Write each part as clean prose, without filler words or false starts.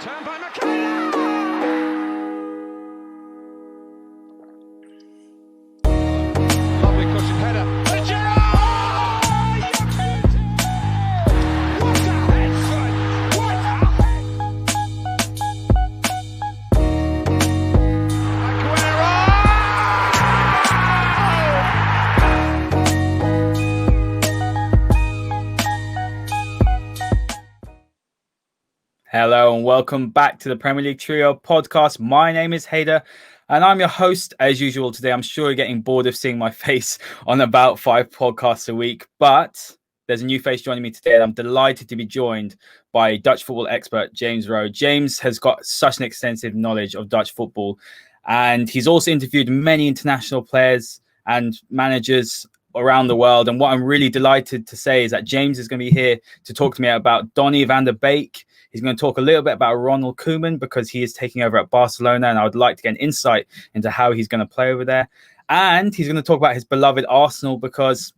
Turn by McKenna! Lovely cushion header. And Gerrard! What a head, son! What a head! Hello and welcome back to the Premier League Trio podcast. My name is Hader and I'm your host as usual today. I'm sure you're getting bored of seeing my face on about 5 podcasts a week, but there's a new face joining me today and I'm delighted to be joined by Dutch football expert James Rowe. James has got such an extensive knowledge of Dutch football and he's also interviewed many international players and managers around the world. And what I'm really delighted to say is that James is going to be here to talk to me about Donny Van De Beeks. He's going to talk a little bit about Ronald Koeman because he is taking over at Barcelona and I would like to get an insight into how he's going to play over there. And he's going to talk about his beloved Arsenal because,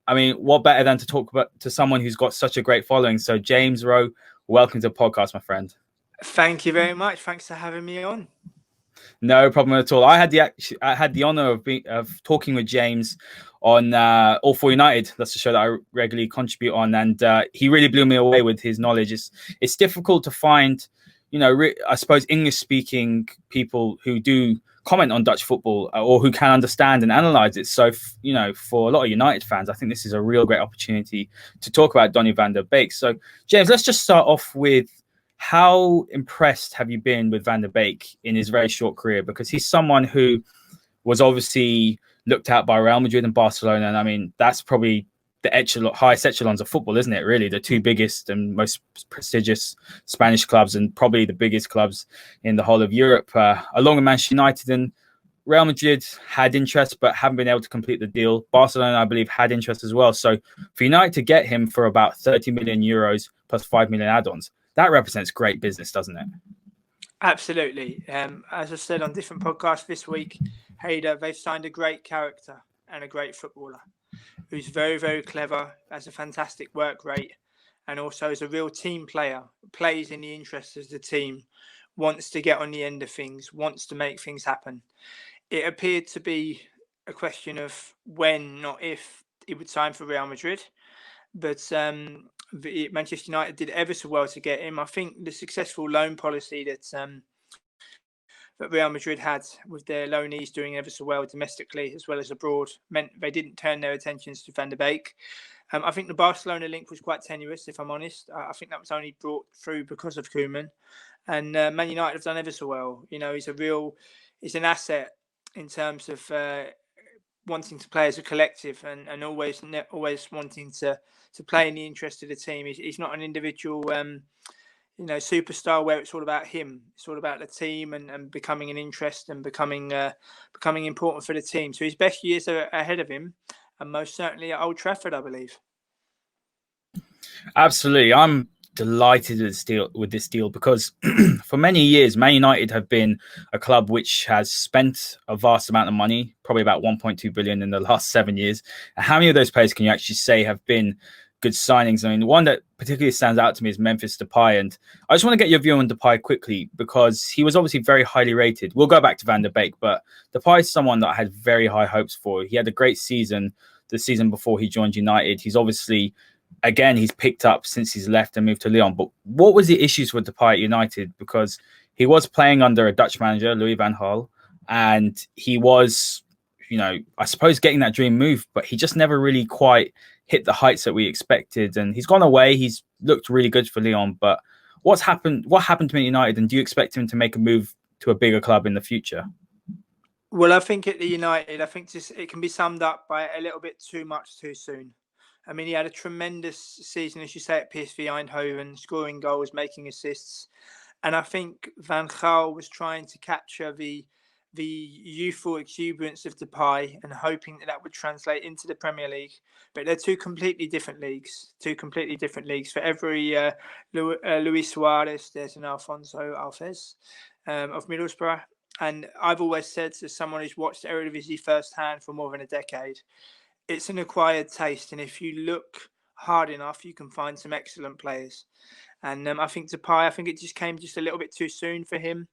I mean, what better than to talk about to someone who's got such a great following. So James Rowe, welcome to the podcast, my friend. Thank you very much. Thanks for having me on. No problem at all. I had the honor of talking with James on All For United. That's the show that I regularly contribute on, and he really blew me away with his knowledge. It's difficult to find, I suppose English-speaking people who do comment on Dutch football or who can understand and analyze it. So, for a lot of United fans, I think this is a real great opportunity to talk about Donny Van De Beeks. So, James, let's just start off with how impressed have you been with Van de Beek in his very short career? Because he's someone who was obviously looked at by Real Madrid and Barcelona. And I mean, that's probably the highest echelons of football, isn't it? Really, the two biggest and most prestigious Spanish clubs and probably the biggest clubs in the whole of Europe, along with Manchester United. And Real Madrid had interest, but haven't been able to complete the deal. Barcelona, I believe, had interest as well. So for United to get him for about 30 million euros plus 5 million add-ons, that represents great business, doesn't it? Absolutely. As I said on different podcasts this week, Hader, they've signed a great character and a great footballer who's very, very clever, has a fantastic work rate, and also is a real team player, plays in the interests of the team, wants to get on the end of things, wants to make things happen. It appeared to be a question of when, not if, he would sign for Real Madrid. But Manchester United did ever so well to get him. I think the successful loan policy that Real Madrid had with their loanees doing ever so well domestically as well as abroad meant they didn't turn their attentions to Van de Beek. I think the Barcelona link was quite tenuous, if I'm honest. I think that was only brought through because of Koeman. And Man United have done ever so well. He's an asset in terms of wanting to play as a collective and always wanting to play in the interest of the team. He's not an individual, superstar where it's all about him. It's all about the team and becoming an interest and becoming important for the team. So his best years are ahead of him, and most certainly at Old Trafford, I believe. Absolutely, I'm delighted with this deal because for many years Man United have been a club which has spent a vast amount of money, probably about 1.2 billion in the last 7 years. And how many of those players can you actually say have been good signings? I mean, the one that particularly stands out to me is Memphis Depay, and I just want to get your view on Depay quickly because he was obviously very highly rated. We'll go back to Van de Beek, but Depay is someone that I had very high hopes for. He had a great season the season before he joined United. He's obviously, again, he's picked up since he's left and moved to Lyon. But what was the issues with Depay at United? Because he was playing under a Dutch manager, Louis van Gaal, and he was, I suppose, getting that dream move, but he just never really quite hit the heights that we expected. And he's gone away. He's looked really good for Lyon. But what happened to Man United? And do you expect him to make a move to a bigger club in the future? Well, I think at the United, it can be summed up by a little bit too much too soon. I mean, he had a tremendous season, as you say, at PSV Eindhoven, scoring goals, making assists. And I think Van Gaal was trying to capture the youthful exuberance of Depay and hoping that would translate into the Premier League. But they're two completely different leagues. For every Luis Suarez, there's an Alfonso Alves of Middlesbrough. And I've always said, as someone who's watched Eredivisie firsthand for more than a decade, it's an acquired taste. And if you look hard enough, you can find some excellent players. And I think Depay, I think it just came just a little bit too soon for him.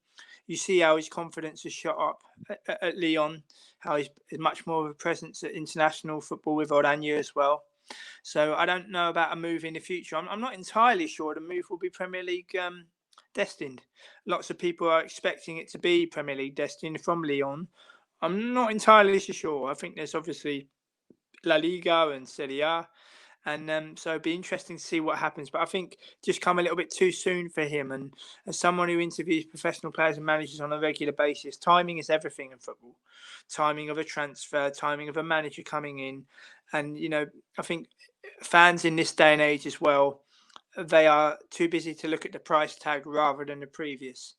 You see how his confidence has shot up at Lyon, how he's much more of a presence at international football with Oranje as well. So I don't know about a move in the future. I'm not entirely sure the move will be Premier League destined. Lots of people are expecting it to be Premier League destined from Lyon. I'm not entirely sure. I think there's obviously La Liga and Serie A. And so it'd be interesting to see what happens. But I think just come a little bit too soon for him. And as someone who interviews professional players and managers on a regular basis, timing is everything in football. Timing of a transfer, timing of a manager coming in. And, I think fans in this day and age as well, they are too busy to look at the price tag rather than the previous.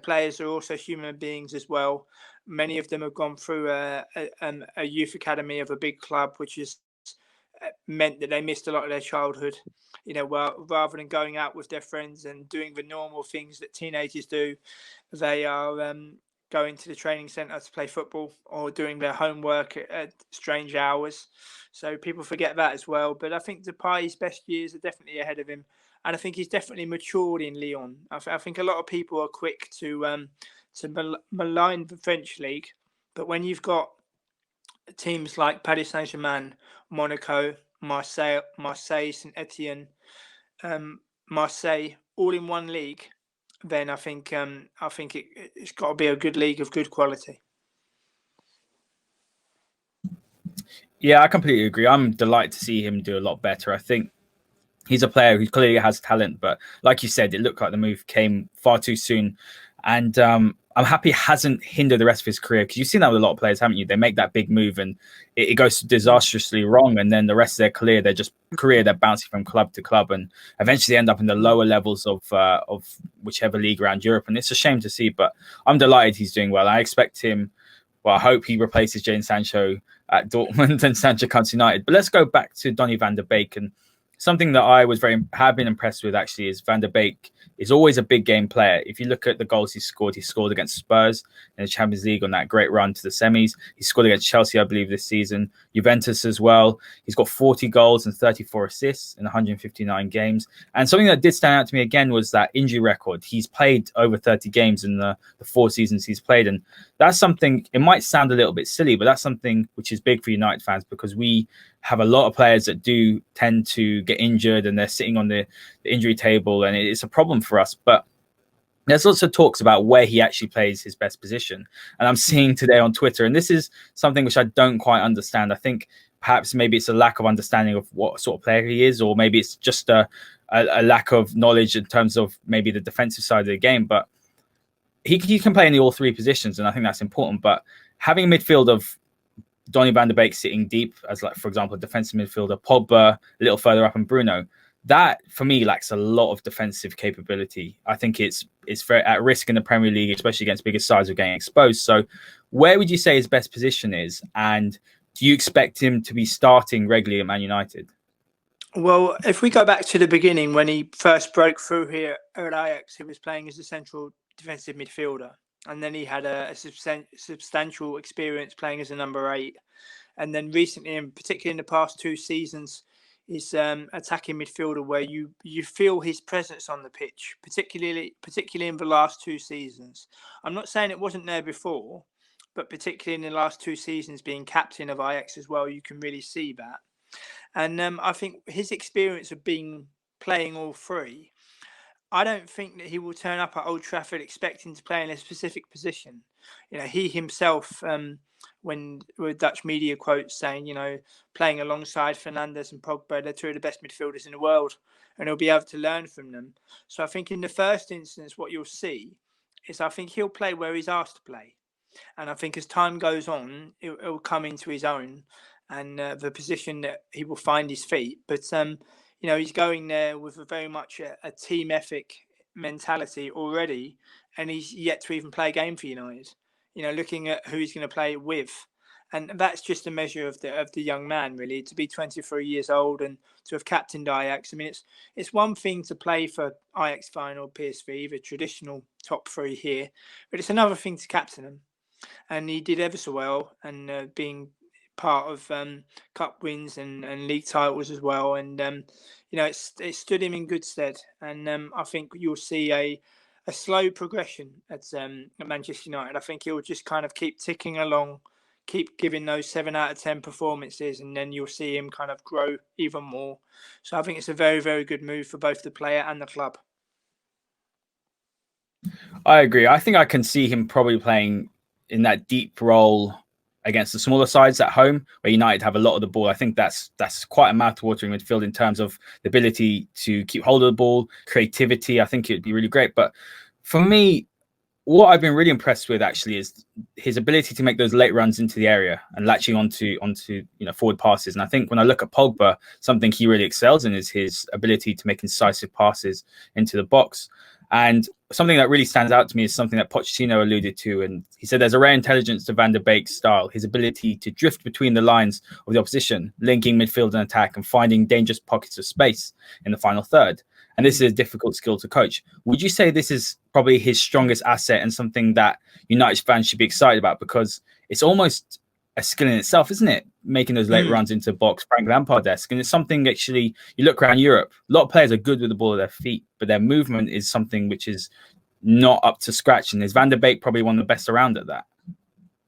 Players are also human beings as well. Many of them have gone through a youth academy of a big club, which is meant that they missed a lot of their childhood, rather than going out with their friends and doing the normal things that teenagers do. They are going to the training centre to play football or doing their homework at strange hours. So people forget that as well. But I think Depay's best years are definitely ahead of him. And I think he's definitely matured in Lyon. I think a lot of people are quick to malign the French league. But when you've got teams like Paris Saint-Germain, Monaco, Marseille, Saint Etienne, Marseille, all in one league, then I think it's got to be a good league of good quality. Yeah, I completely agree. I'm delighted to see him do a lot better. I think he's a player who clearly has talent, but like you said, it looked like the move came far too soon. And I'm happy it hasn't hindered the rest of his career, because you've seen that with a lot of players, haven't you? They make that big move and it goes disastrously wrong, and then the rest of their career, they're bouncing from club to club, and eventually end up in the lower levels of whichever league around Europe. And it's a shame to see, but I'm delighted he's doing well. I expect him. Well, I hope he replaces Jadon Sancho at Dortmund and Sancho comes to United. But let's go back to Donny Van De Beek. And something that I have been impressed with actually is Van De Beek is always a big game player. If you look at the goals he scored against Spurs in the Champions League on that great run to the semis. He scored against Chelsea, I believe, this season. Juventus as well. He's got 40 goals and 34 assists in 159 games. And something that did stand out to me again was that injury record. He's played over 30 games in the 4 seasons he's played. And that's something, it might sound a little bit silly, but that's something which is big for United fans, because we have a lot of players that do tend to get injured and they're sitting on the injury table, and it's a problem for us. But there's also talks about where he actually plays his best position. And I'm seeing today on Twitter, and this is something which I don't quite understand. I think perhaps maybe it's a lack of understanding of what sort of player he is, or maybe it's just a lack of knowledge in terms of maybe the defensive side of the game. But he can play in all 3 positions, and I think that's important. But having a midfield of Donny Van De Beek sitting deep as, like, for example, a defensive midfielder, Pogba a little further up, and Bruno, that for me lacks a lot of defensive capability. I think it's very at risk in the Premier League, especially against bigger sides, of getting exposed. So where would you say his best position is, and do you expect him to be starting regularly at Man United? Well, if we go back to the beginning, when he first broke through here at Ajax, he was playing as a central defensive midfielder. And then he had a substantial experience playing as a number 8. And then recently, and particularly in the past 2 seasons, he's attacking midfielder, where you feel his presence on the pitch, particularly in the last 2 seasons. I'm not saying it wasn't there before, but particularly in the last 2 seasons, being captain of Ajax as well, you can really see that. And I think his experience of playing all 3, I don't think that he will turn up at Old Trafford expecting to play in a specific position. He himself, when with Dutch media quotes saying, playing alongside Fernandes and Pogba, they're 2 of the best midfielders in the world, and he'll be able to learn from them. So I think in the first instance, what you'll see is I think he'll play where he's asked to play. And I think as time goes on, it'll come into his own, and the position that he will find his feet. But he's going there with a very much a team ethic mentality already, and he's yet to even play a game for United. Looking at who he's going to play with, and that's just a measure of the young man, really, to be 23 years old and to have captained Ajax. I mean, it's one thing to play for Ajax final PSV, the traditional top 3 here, but it's another thing to captain them, and he did ever so well, and being part of cup wins and league titles as well. And it stood him in good stead. And I think you'll see a slow progression at Manchester United. I think he'll just kind of keep ticking along, keep giving those 7 out of 10 performances, and then you'll see him kind of grow even more. So I think it's a very, very good move for both the player and the club. I agree. I think I can see him probably playing in that deep role against the smaller sides at home, where United have a lot of the ball. I think that's quite a mouth-watering midfield in terms of the ability to keep hold of the ball, creativity. I think it would be really great. But for me, what I've been really impressed with actually is his ability to make those late runs into the area and latching onto forward passes. And I think when I look at Pogba, something he really excels in is his ability to make incisive passes into the box. And something that really stands out to me is something that Pochettino alluded to. And he said there's a rare intelligence to Van de Beek's style, his ability to drift between the lines of the opposition, linking midfield and attack and finding dangerous pockets of space in the final third. And this is a difficult skill to coach. Would you say this is probably his strongest asset and something that United fans should be excited about? Because it's almost a skill in itself, isn't it? Making those late runs into box, Frank Lampard-esque. And it's something actually, you look around Europe, a lot of players are good with the ball at their feet, but their movement is something which is not up to scratch. And is Van de Beek probably one of the best around at that?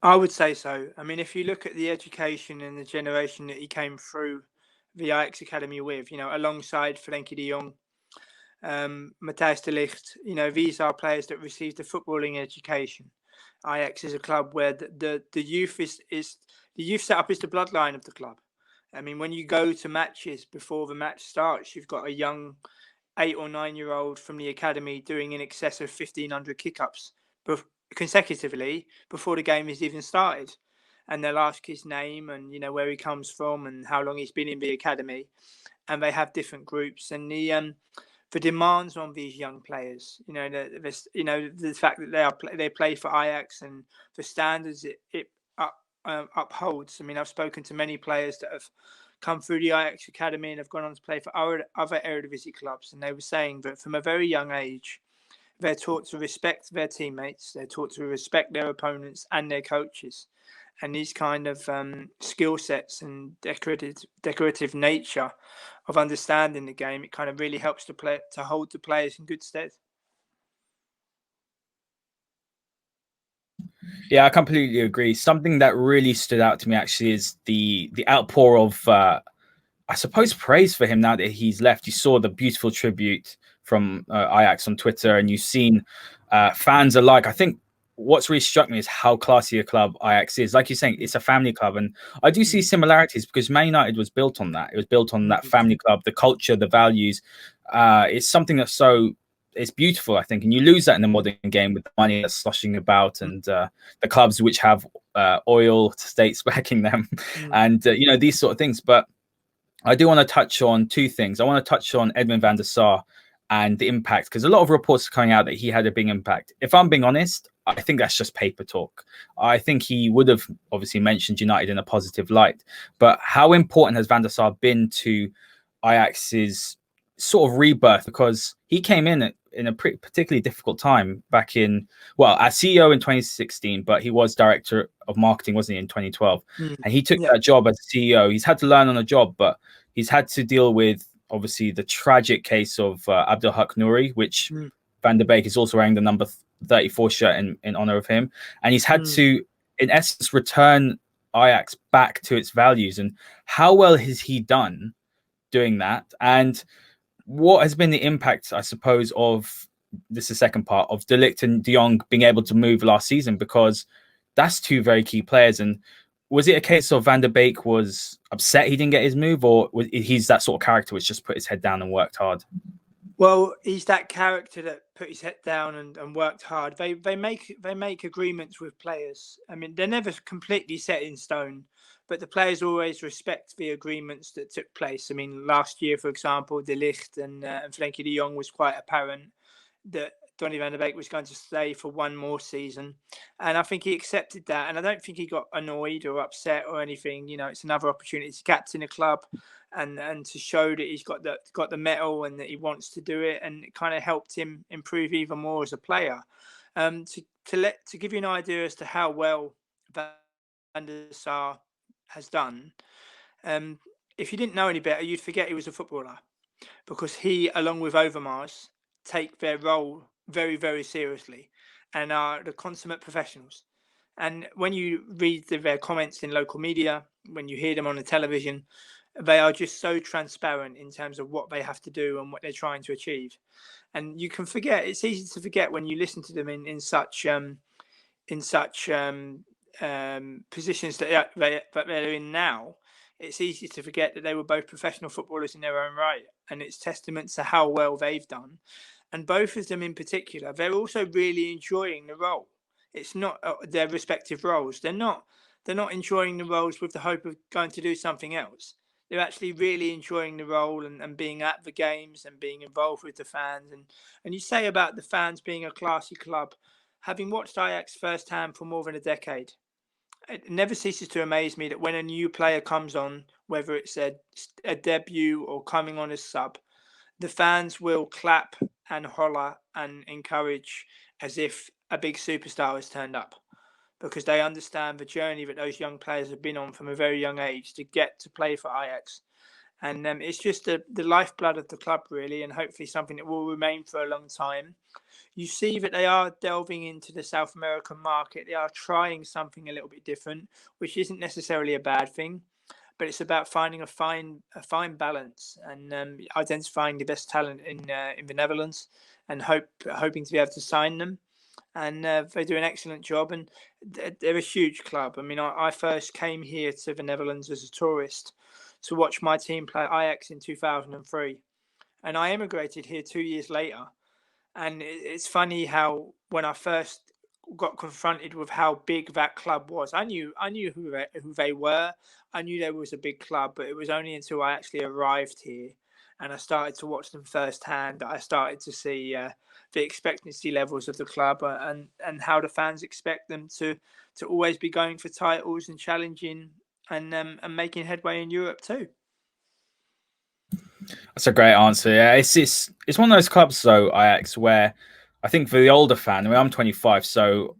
I would say so. I mean, if you look at the education and the generation that he came through the Ajax Academy with, alongside Frenkie de Jong, Matthijs de Ligt, these are players that received a footballing education. Ajax is a club where the youth is the youth setup is the bloodline of the club. I mean, when you go to matches before the match starts, you've got a young 8 or 9-year-old from the academy doing in excess of 1,500 kick-ups consecutively before the game is even started. And they'll ask his name and, where he comes from and how long he's been in the academy. And they have different groups. And the demands on these young players, the fact that they play for Ajax and the standards it upholds. I mean, I've spoken to many players that have come through the Ajax Academy and have gone on to play for other Eredivisie clubs, and they were saying that from a very young age, they're taught to respect their teammates, they're taught to respect their opponents and their coaches. And these kind of skill sets and decorative nature of understanding the game, it kind of really helps to hold the players in good stead. Yeah, I completely agree. Something that really stood out to me actually is the outpour of, I suppose, praise for him now that he's left. You saw the beautiful tribute from Ajax on Twitter, and you've seen fans alike. I think what's really struck me is how classy a club Ajax is. Like you're saying, it's a family club. And I do see similarities because Man United was built on that. It was built on that family club, the culture, the values. It's something that's it's beautiful, I think. And you lose that in the modern game with the money that's sloshing about and the clubs which have oil states backing them and, these sort of things. But I do want to touch on two things. I want to touch on Edwin van der Sar and the impact, because a lot of reports are coming out that he had a big impact. If I'm being honest, I think that's just paper talk. I think he would have obviously mentioned United in a positive light. But how important has Van der Sar been to Ajax's sort of rebirth? Because he came in a particularly difficult time back in, as CEO in 2016, but he was director of marketing, wasn't he, in 2012? And he took that job as CEO. He's had to learn on the job, but he's had to deal with, obviously, the tragic case of Abdelhak Nouri, which Van de Beek is also wearing the number 34 shirt in honor of him. And he's had to, in essence, return Ajax back to its values. And how well has he done doing that? And what has been the impact, I suppose, of this is the second part, of De Ligt and De Jong being able to move last season? Because that's two very key players. And was it a case of Van de Beek was upset he didn't get his move, or he's that sort of character which just put his head down and worked hard? Well, he's that character that put his head down and worked hard. They make agreements with players. I mean, they're never completely set in stone, but the players always respect the agreements that took place. I mean, last year, for example, De Ligt and Frenkie de Jong was quite apparent that Donny Van De Beek was going to stay for one more season. And I think he accepted that. And I don't think he got annoyed or upset or anything. It's another opportunity to captain a club and to show that he's got the mettle and that he wants to do it. And it kind of helped him improve even more as a player. To give you an idea as to how well Van der Sar has done, if you didn't know any better, you'd forget he was a footballer, because he, along with Overmars, take their role very, very seriously and are the consummate professionals. And when you read their comments in local media, when you hear them on the television, they are just so transparent in terms of what they have to do and what they're trying to achieve. And you can forget. It's easy to forget when you listen to them in such positions that they're in now. It's easy to forget that they were both professional footballers in their own right, and it's testament to how well they've done. And both of them in particular, they're also really enjoying the role. It's not their respective roles. They're not enjoying the roles with the hope of going to do something else. They're actually really enjoying the role and being at the games and being involved with the fans. And you say about the fans being a classy club, having watched Ajax firsthand for more than a decade, it never ceases to amaze me that when a new player comes on, whether it's a debut or coming on as sub, the fans will clap and holler and encourage as if a big superstar has turned up, because they understand the journey that those young players have been on from a very young age to get to play for Ajax. And it's just the lifeblood of the club, really, and hopefully something that will remain for a long time. You see that they are delving into the South American market. They are trying something a little bit different, which isn't necessarily a bad thing, but it's about finding a fine balance and identifying the best talent in the Netherlands and hoping to be able to sign them. And they do an excellent job, and they're a huge club. I mean, I first came here to the Netherlands as a tourist to watch my team play Ajax in 2003, and I emigrated here 2 years later. And it's funny how when I first got confronted with how big that club was, I knew who they were. I knew there was a big club, but it was only until I actually arrived here and I started to watch them firsthand that I started to see the expectancy levels of the club and how the fans expect them to always be going for titles and challenging and making headway in Europe too. That's a great answer. Yeah, it's one of those clubs though, Ajax, where I think for the older fan, I mean, I'm 25, so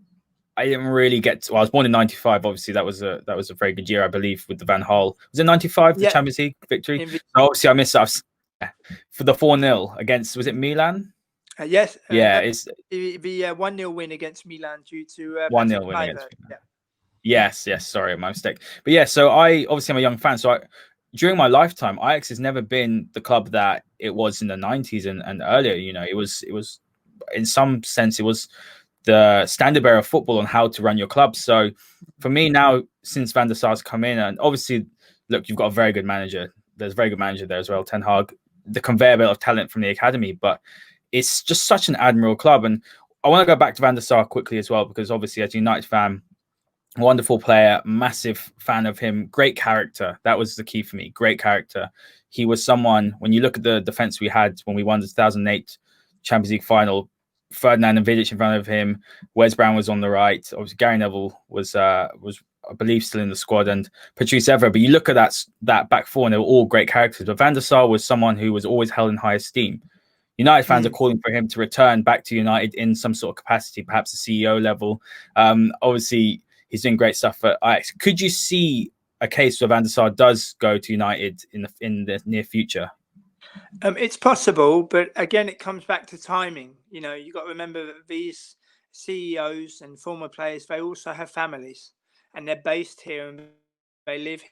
I didn't really get to, well, I was born in 95. Obviously, that was a very good year, I believe, with the Van Gaal. Was it 95, the Champions League victory? So obviously, I missed out for the 4-0 against, was it Milan? Yes. Yeah, it's the 1-0 win against Milan due to 1-0 win against Milan. Yeah. Yes, sorry, my mistake. But yeah, so I'm a young fan. So during my lifetime, Ajax has never been the club that it was in the 90s and earlier. You know, it was in some sense, it was the standard bearer of football on how to run your club. So for me now, since Van der Sar's come in, and obviously, look, you've got a very good manager. There's a very good manager there as well, Ten Hag, the conveyor belt of talent from the academy. But it's just such an admirable club. And I want to go back to Van der Sar quickly as well, because obviously as a United fan, wonderful player, massive fan of him, great character. That was the key for me, great character. He was someone, when you look at the defense we had when we won the 2008 Champions League final, Ferdinand and Vidic in front of him, Wes Brown was on the right, obviously Gary Neville was I believe still in the squad, and Patrice Evra. But you look at that back four and they were all great characters. But Van der Sar was someone who was always held in high esteem. United fans are calling for him to return back to United in some sort of capacity, perhaps a CEO level. Obviously, he's doing great stuff at Ajax. Could you see a case where Van der Sar does go to United in the near future? It's possible, but again, it comes back to timing. You know, you got to remember that these CEOs and former players, they also have families, and they're based here and they live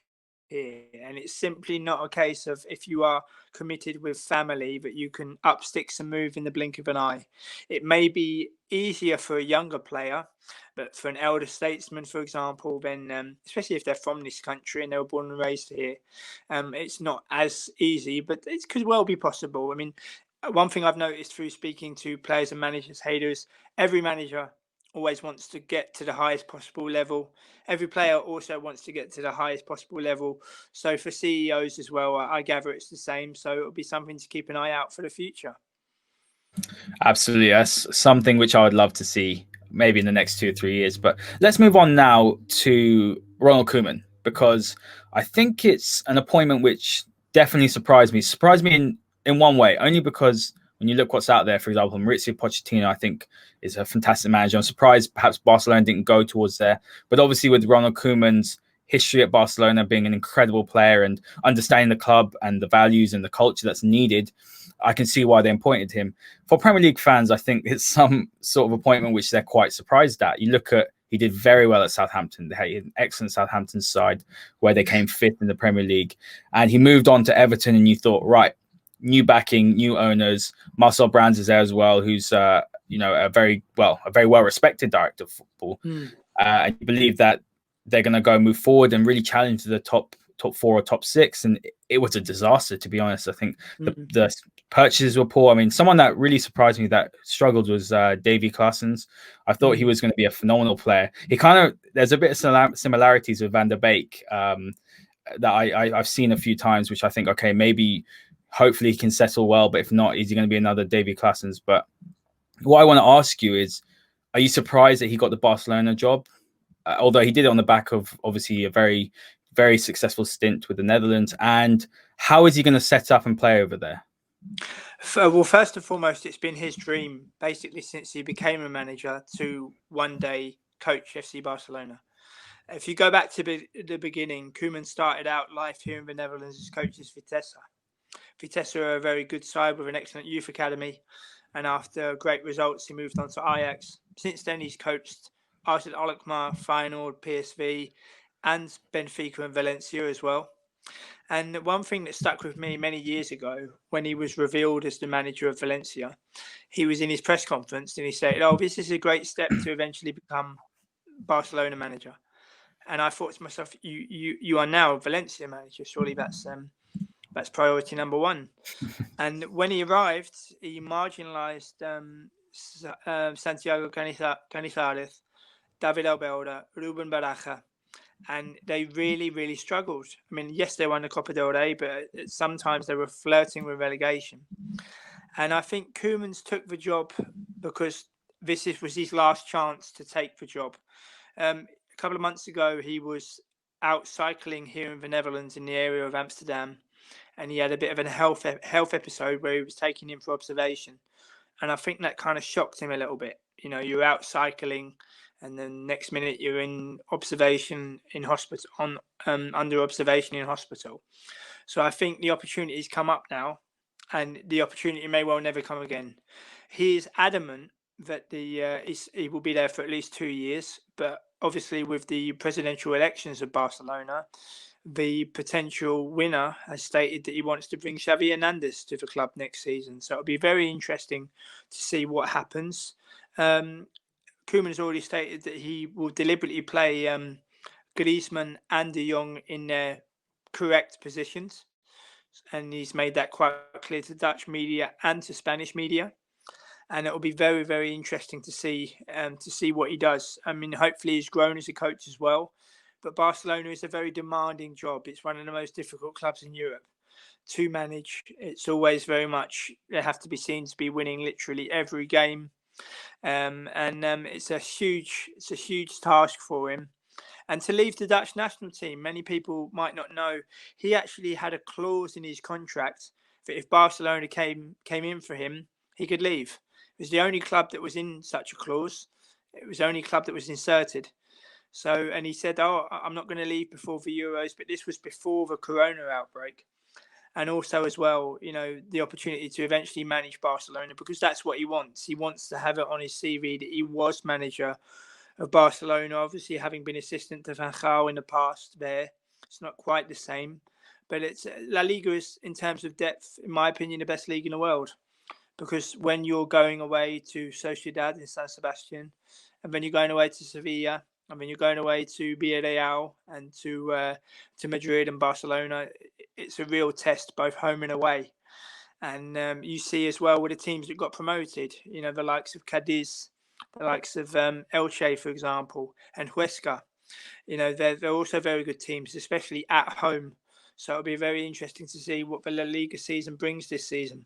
here. And it's simply not a case of if you are committed with family that you can up sticks and move in the blink of an eye. It may be easier for a younger player, but for an elder statesman, for example, then especially if they're from this country and they were born and raised here, it's not as easy, but it could well be possible. I mean, one thing I've noticed through speaking to players and managers, Hader, is every manager always wants to get to the highest possible level. Every player also wants to get to the highest possible level. So for CEOs as well, I gather it's the same. So it'll be something to keep an eye out for the future. Absolutely. That's something which I would love to see maybe in the next 2 or 3 years. But let's move on now to Ronald Koeman, because I think it's an appointment which definitely surprised me in one way, only because when you look what's out there, for example, Mauricio Pochettino, I think, is a fantastic manager. I'm surprised perhaps Barcelona didn't go towards there. But obviously with Ronald Koeman's history at Barcelona, being an incredible player and understanding the club and the values and the culture that's needed, I can see why they appointed him. For Premier League fans, I think it's some sort of appointment which they're quite surprised at. You look at, he did very well at Southampton. They had an excellent Southampton side where they came fifth in the Premier League. And he moved on to Everton, and you thought, right, new backing, new owners. Marcel Brands is there as well, who's a very well respected director of football. And you believe that they're going to move forward and really challenge the top four or top six. And it was a disaster, to be honest. I think the purchases were poor. I mean, someone that really surprised me that struggled was Davy Claessens. I thought he was going to be a phenomenal player. There's a bit of similarities with Van Der Beek that I've seen a few times, which I think, okay, maybe hopefully he can settle well, but if not, is he going to be another Davy Claessens? But what I want to ask you is, are you surprised that he got the Barcelona job? Although he did it on the back of obviously a very, very successful stint with the Netherlands. And how is he going to set up and play over there? Well, first and foremost, it's been his dream basically since he became a manager to one day coach FC Barcelona. If you go back to the beginning, Koeman started out life here in the Netherlands as coach at Vitesse. Vitesse are a very good side with an excellent youth academy. And after great results, he moved on to Ajax. Since then, he's coached AZ Alkmaar, Feyenoord, PSV, and Benfica and Valencia as well. And one thing that stuck with me many years ago, when he was revealed as the manager of Valencia, he was in his press conference and he said, "Oh, this is a great step to eventually become Barcelona manager." And I thought to myself, you are now Valencia manager. Surely that's priority number one. And when he arrived, he marginalised Santiago Canizares, David Albelda, Ruben Baraja, and they really, really struggled. I mean, yes, they won the Copa del Rey, but sometimes they were flirting with relegation. And I think Koeman's took the job because was his last chance to take the job. A couple of months ago, he was out cycling here in the Netherlands in the area of Amsterdam, and he had a bit of a health episode where he was taken in for observation. And I think that kind of shocked him a little bit. You know, you're out cycling, and then next minute you're in observation in hospital, under observation in hospital. So I think the opportunity's come up now, and the opportunity may well never come again. He is adamant that he will be there for at least 2 years, but obviously with the presidential elections of Barcelona, the potential winner has stated that he wants to bring Xavi Hernandez to the club next season. So it'll be very interesting to see what happens. Koeman has already stated that he will deliberately play Griezmann and De Jong in their correct positions. And he's made that quite clear to Dutch media and to Spanish media. And it will be very, very interesting to see what he does. I mean, hopefully he's grown as a coach as well. But Barcelona is a very demanding job. It's one of the most difficult clubs in Europe to manage. It's always very much, they have to be seen to be winning literally every game. It's a huge task for him. And to leave the Dutch national team, many people might not know, he actually had a clause in his contract that if Barcelona came in for him, he could leave. It was the only club that was in such a clause. It was the only club that was inserted. So, and he said, "Oh, I'm not going to leave before the Euros," but this was before the Corona outbreak. And also as well, you know, the opportunity to eventually manage Barcelona, because that's what he wants. He wants to have it on his CV that he was manager of Barcelona, obviously having been assistant to Van Gaal in the past there. It's not quite the same, but it's La Liga is, in terms of depth, in my opinion, the best league in the world. Because when you're going away to Sociedad in San Sebastian, and then you're going away to Sevilla, I mean, you're going away to Villarreal and to Madrid and Barcelona. It's a real test, both home and away. And you see as well with the teams that got promoted, you know, the likes of Cadiz, the likes of Elche, for example, and Huesca. You know, they're also very good teams, especially at home. So it'll be very interesting to see what the La Liga season brings this season.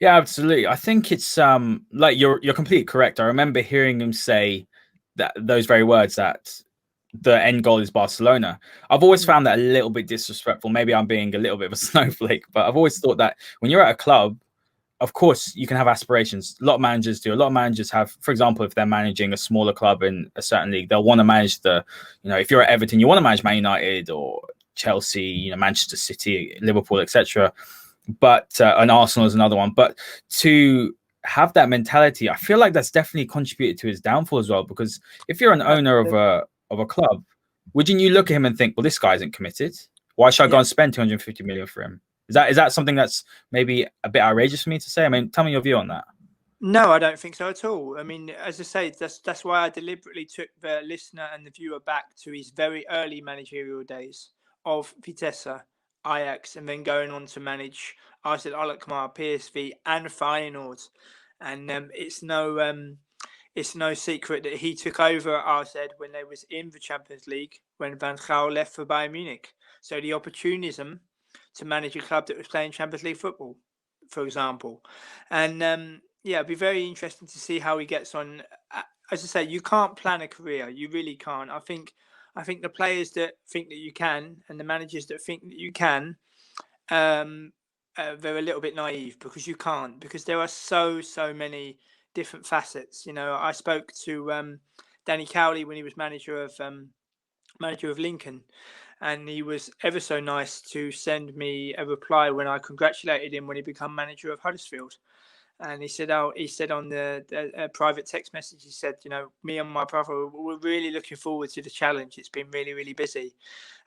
Yeah, absolutely. I think it's like you're completely correct. I remember hearing him say that those very words, that the end goal is Barcelona. I've always found that a little bit disrespectful. Maybe I'm being a little bit of a snowflake, but I've always thought that when you're at a club, of course, you can have aspirations. A lot of managers do. A lot of managers have, for example, if they're managing a smaller club in a certain league, they'll want to manage if you're at Everton, you want to manage Man United or Chelsea, Manchester City, Liverpool, etc. But and Arsenal is another one. But to have that mentality, I feel like that's definitely contributed to his downfall as well. Because if you're an owner of a club, wouldn't you look at him and think, well, this guy isn't committed. Why should I go and spend 250 million for him? Is that something that's maybe a bit outrageous for me to say? I mean, tell me your view on that. No, I don't think so at all. I mean, as I say, that's why I deliberately took the listener and the viewer back to his very early managerial days of Vitesse, Ajax, and then going on to manage Arsenal, Alkmaar, PSV, and Feyenoord. And it's no secret that he took over at Arsenal when they was in the Champions League when Van Gaal left for Bayern Munich. So the opportunism to manage a club that was playing Champions League football, for example, and it'd be very interesting to see how he gets on. As I say, you can't plan a career. You really can't. I think the players that think that you can and the managers that think that you can, they're a little bit naive because you can't, because there are so many different facets. I spoke to Danny Cowley when he was manager of Lincoln, and he was ever so nice to send me a reply when I congratulated him when he became manager of Huddersfield. And he said on the private text message, he said, me and my brother, we're really looking forward to the challenge. It's been really, really busy.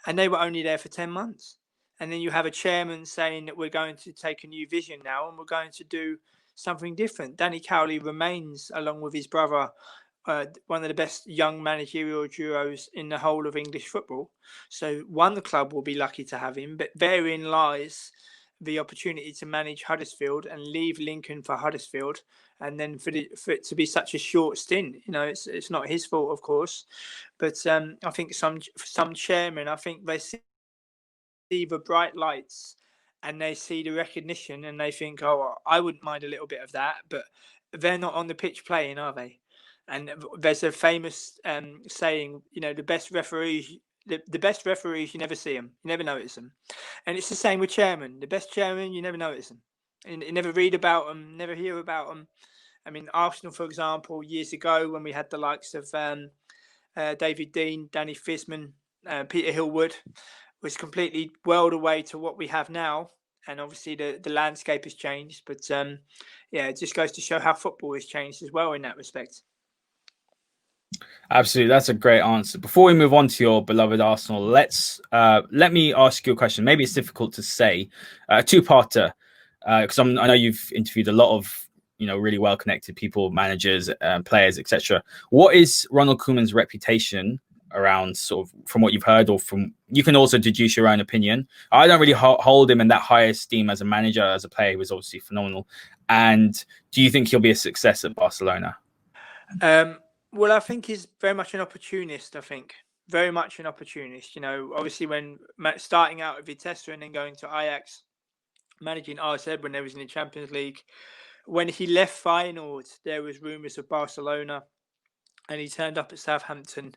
And they were only there for 10 months. And then you have a chairman saying that we're going to take a new vision now and we're going to do something different. Danny Cowley remains, along with his brother, one of the best young managerial duos in the whole of English football. So the club will be lucky to have him, but therein lies the opportunity to manage Huddersfield and leave Lincoln for Huddersfield, and then for it to be such a short stint. It's not his fault, of course, but I think some chairmen, I think they see the bright lights and they see the recognition and they think, oh, I wouldn't mind a little bit of that, but they're not on the pitch playing, are they? And there's a famous saying, the best referees. The best referees, you never see them, you never notice them. And it's the same with chairmen. The best chairman, you never notice them. And you never read about them, never hear about them. I mean, Arsenal, for example, years ago when we had the likes of David Dean, Danny Fisman, Peter Hillwood, was completely world away to what we have now. And obviously the landscape has changed. But it just goes to show how football has changed as well in that respect. Absolutely, that's a great answer. Before we move on to your beloved Arsenal, let me ask you a question. Maybe it's difficult to say, a two-parter, because I know you've interviewed a lot of really well-connected people, managers, players, etc. What is Ronald Koeman's reputation around, sort of, from what you've heard, or from, you can also deduce your own opinion? I don't really hold him in that high esteem as a manager. As a player, he was obviously phenomenal. And do you think he'll be a success at Barcelona? Well, I think he's very much an opportunist. Very much an opportunist. Obviously when starting out at Vitesse and then going to Ajax, managing Arsenal when they was in the Champions League. When he left Feyenoord, there was rumours of Barcelona, and he turned up at Southampton.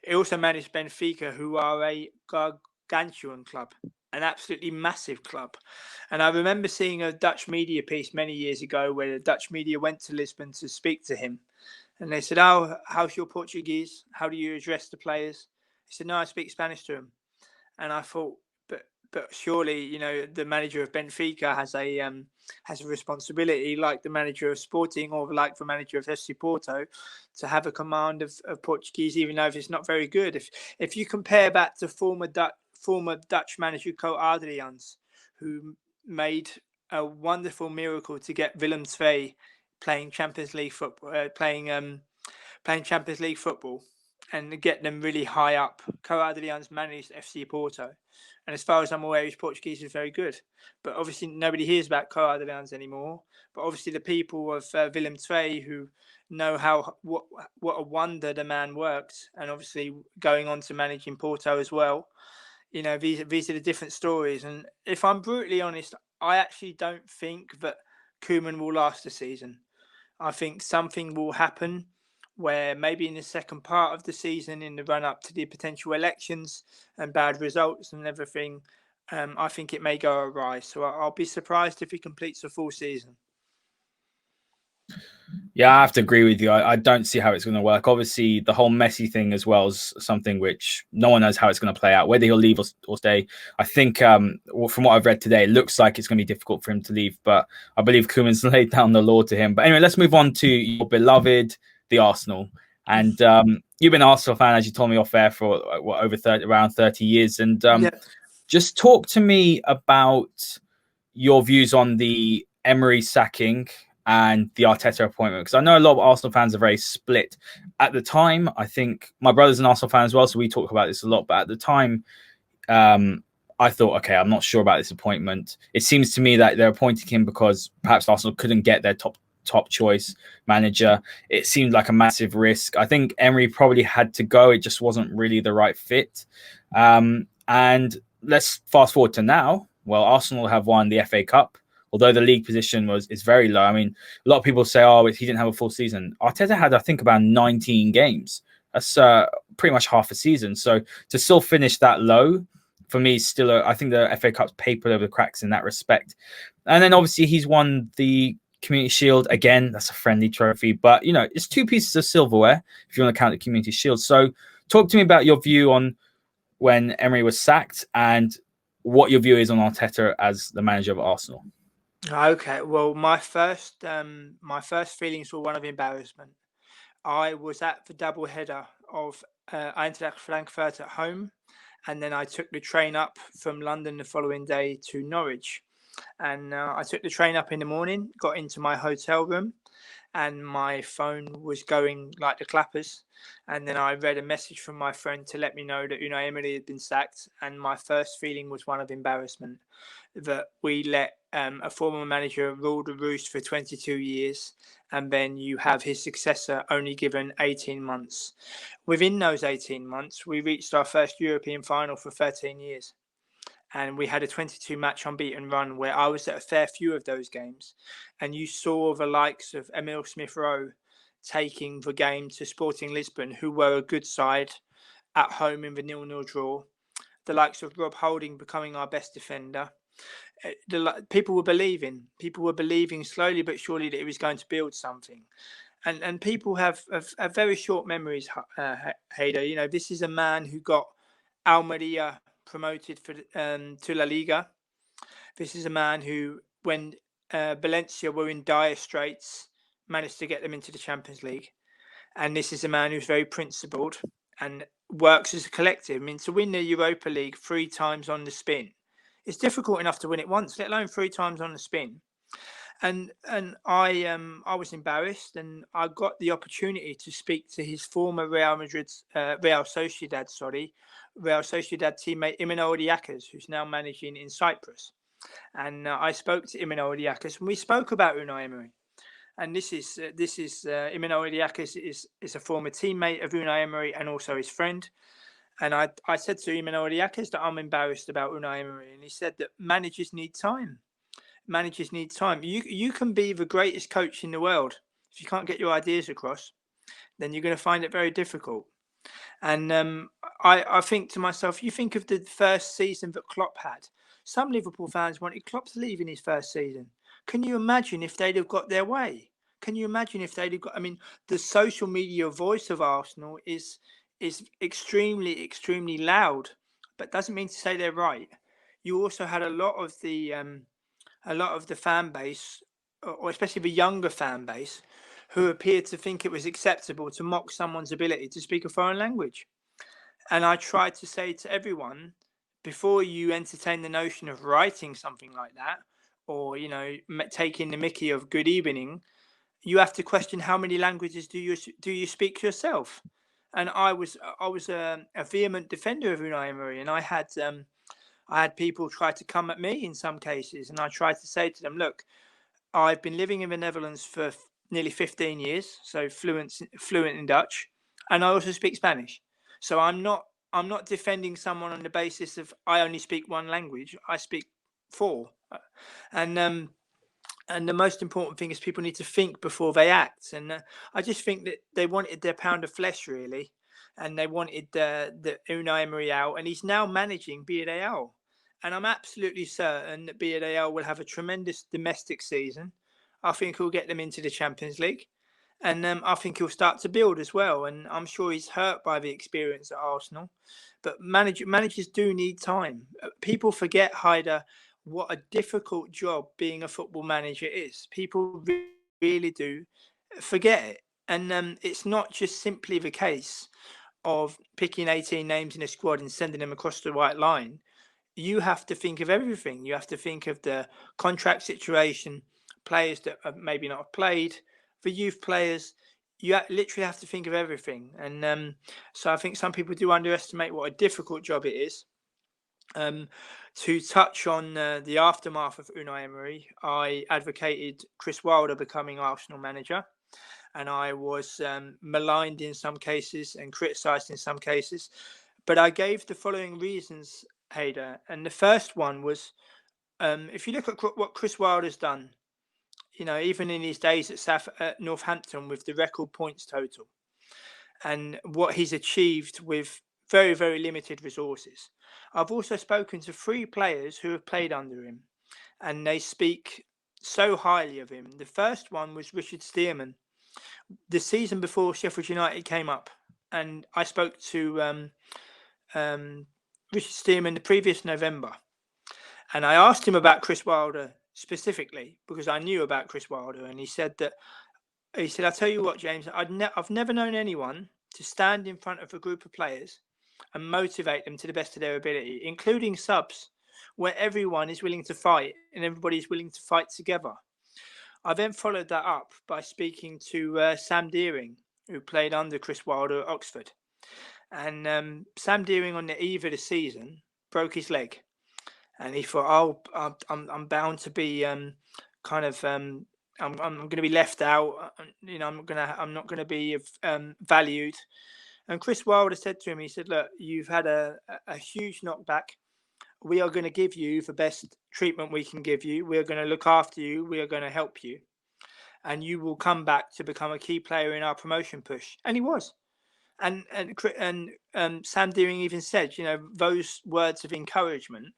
He also managed Benfica, who are a gargantuan club, an absolutely massive club. And I remember seeing a Dutch media piece many years ago where the Dutch media went to Lisbon to speak to him. And they said, oh, how's your Portuguese? How do you address the players? He said, no, I speak Spanish to them. And I thought, but surely, the manager of Benfica has a responsibility, like the manager of Sporting or like the manager of FC Porto, to have a command of Portuguese, even though it's not very good. If you compare that to former Dutch manager Co Adriaans, who made a wonderful miracle to get Willem II playing Champions League football, playing Champions League football, and get them really high up. Co Adriaans managed FC Porto, and as far as I'm aware, his Portuguese is very good. But obviously, nobody hears about Co Adriaans anymore. But obviously, the people of Willem II who know what a wonder the man worked, and obviously going on to managing Porto as well. These are the different stories. And if I'm brutally honest, I actually don't think that Koeman will last the season. I think something will happen where maybe in the second part of the season, in the run-up to the potential elections and bad results and everything, I think it may go awry. So I'll be surprised if he completes a full season. Yeah, I have to agree with you. I don't see how it's going to work. Obviously, the whole Messi thing as well is something which no one knows how it's going to play out, whether he'll leave or stay. I think from what I've read today, it looks like it's going to be difficult for him to leave, but I believe Koeman's laid down the law to him. But anyway, let's move on to your beloved, the Arsenal. And you've been an Arsenal fan, as you told me off air, for around 30 years. And Yeah. just talk to me about your views on the Emery sacking and the Arteta appointment, because I know a lot of Arsenal fans are very split. At the time, I think my brother's an Arsenal fan as well, so we talk about this a lot. But at the time, I thought, okay, I'm not sure about this appointment. It seems to me that they're appointing him because perhaps Arsenal couldn't get their top choice manager. It seemed like a massive risk. I think Emery probably had to go. It just wasn't really the right fit. And let's fast forward to now. Well, Arsenal have won the FA Cup, although the league position is very low. I mean, a lot of people say, oh, he didn't have a full season. Arteta had, I think, about 19 games. That's pretty much half a season. So to still finish that low, for me, I think the FA Cup's papered over the cracks in that respect. And then obviously he's won the Community Shield. Again, that's a friendly trophy. But, it's 2 pieces of silverware, if you want to count the Community Shield. So talk to me about your view on when Emery was sacked and what your view is on Arteta as the manager of Arsenal. Okay, well, my first feelings were one of embarrassment. I was at the double header of Eintracht Frankfurt at home, and then I took the train up from London the following day to Norwich. And I took the train up in the morning, got into my hotel room, and my phone was going like the clappers. And then I read a message from my friend to let me know that Unai Emery had been sacked. And my first feeling was one of embarrassment, that we let a former manager rule the roost for 22 years, and then you have his successor only given 18 months. Within those 18 months, we reached our first European final for 13 years. And we had a 22-match unbeaten run where I was at a fair few of those games. And you saw the likes of Emile Smith-Rowe taking the game to Sporting Lisbon, who were a good side at home in the 0-0 draw. The likes of Rob Holding becoming our best defender. People were believing slowly but surely that he was going to build something. And people have very short memories, Hader. This is a man who got Almeria promoted to La Liga. This is a man who, when Valencia were in dire straits, managed to get them into the Champions League. And this is a man who's very principled and works as a collective. I mean, to win the Europa League 3 times on the spin, it's difficult enough to win it once, let alone 3 times on the spin. And I was embarrassed, and I got the opportunity to speak to his former Real Sociedad teammate Imanol Diakers, who's now managing in Cyprus. And I spoke to Imanol Diakers, and we spoke about Unai Emery. And this is Imanol Diakers is a former teammate of Unai Emery and also his friend. And I said to Imanol Diakers that I'm embarrassed about Unai Emery, and he said that managers need time. Managers need time. You can be the greatest coach in the world. If you can't get your ideas across, then you're going to find it very difficult. And I think to myself, you think of the first season that Klopp had. Some Liverpool fans wanted Klopp to leave in his first season. Can you imagine if they'd have got their way? Can you imagine if they'd have got... I mean, the social media voice of Arsenal is extremely, extremely loud, but doesn't mean to say they're right. You also had a lot of the fan base, or especially the younger fan base, who appeared to think it was acceptable to mock someone's ability to speak a foreign language. And I tried to say to everyone, before you entertain the notion of writing something like that, or taking the mickey of good evening, you have to question how many languages do you speak yourself. And I was a vehement defender of Unai Emery, and I had people try to come at me in some cases, and I tried to say to them, look, I've been living in the Netherlands for nearly 15 years, so fluent in Dutch, and I also speak Spanish. So I'm not defending someone on the basis of I only speak one language. I speak 4, and the most important thing is people need to think before they act. And I just think that they wanted their pound of flesh, really, and they wanted the Unai Emery out, and he's now managing Villarreal. And I'm absolutely certain that Villarreal will have a tremendous domestic season. I think he'll get them into the Champions League. And I think he'll start to build as well. And I'm sure he's hurt by the experience at Arsenal. But managers do need time. People forget, Haider, what a difficult job being a football manager is. People really do forget it. And it's not just simply the case of picking 18 names in a squad and sending them across the white line. You have to think of everything. You have to think of the contract situation, players that have maybe not have played, for youth players. You literally have to think of everything. And so I think some people do underestimate what a difficult job it is. To touch on the aftermath of Unai Emery, I advocated Chris Wilder becoming Arsenal manager. And I was maligned in some cases and criticised in some cases. But I gave the following reasons, Haider. And the first one was, if you look at what Chris Wilder's done, even in his days at Northampton with the record points total, and what he's achieved with very, very limited resources. I've also spoken to 3 players who have played under him, and they speak so highly of him. The first one was Richard Stearman. The season before Sheffield United came up, and I spoke to Richard Stearman the previous November, and I asked him about Chris Wilder specifically because I knew about Chris Wilder, and he said, "I'll tell you what, James, I've never known anyone to stand in front of a group of players and motivate them to the best of their ability, including subs, where everyone is willing to fight and everybody's willing to fight together." I then followed that up by speaking to Sam Deering, who played under Chris Wilder at Oxford. And Sam Deering, on the eve of the season, broke his leg. And he thought, I'm bound to be I'm going to be left out. I'm not going to be valued. And Chris Wilder said to him, he said, "Look, you've had a huge knockback. We are going to give you the best treatment we can give you. We are going to look after you. We are going to help you. And you will come back to become a key player in our promotion push." And he was. And Sam Deering even said, those words of encouragement,